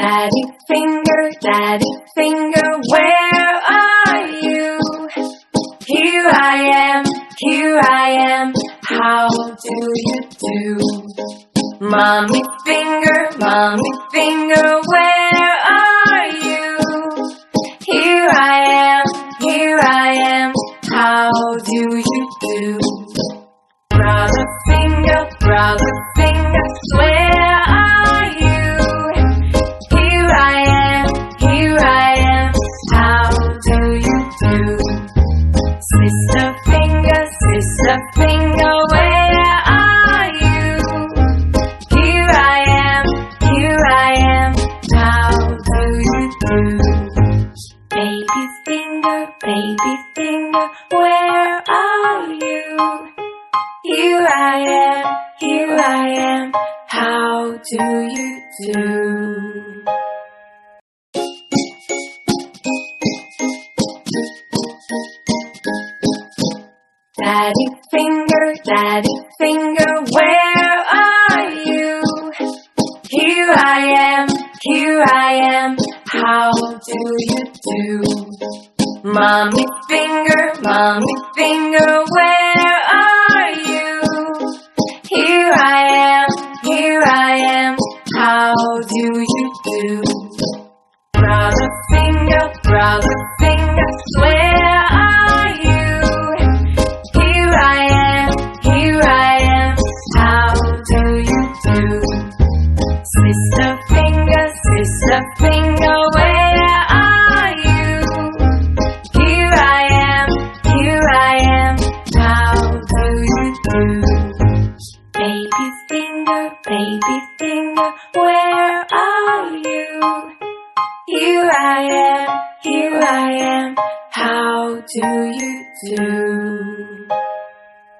Daddy finger, where are you? Here I am, how do you do? Mommy finger, where are you? Here I am, how do you do? Brother finger, where are you? Here I am, how do you do? Sister finger, where are you? Here I am, how do you do? Baby finger, where are you? Here I am, how do you do? Daddy finger, where are you? Here I am, how do you do? Mommy finger, where are you? Here I am, how do you do? Brother finger, where are you? Here I am, how do you do? Sister finger, where are you? Here I am, how do you do? Baby finger, where are you? Here I am, how do you do?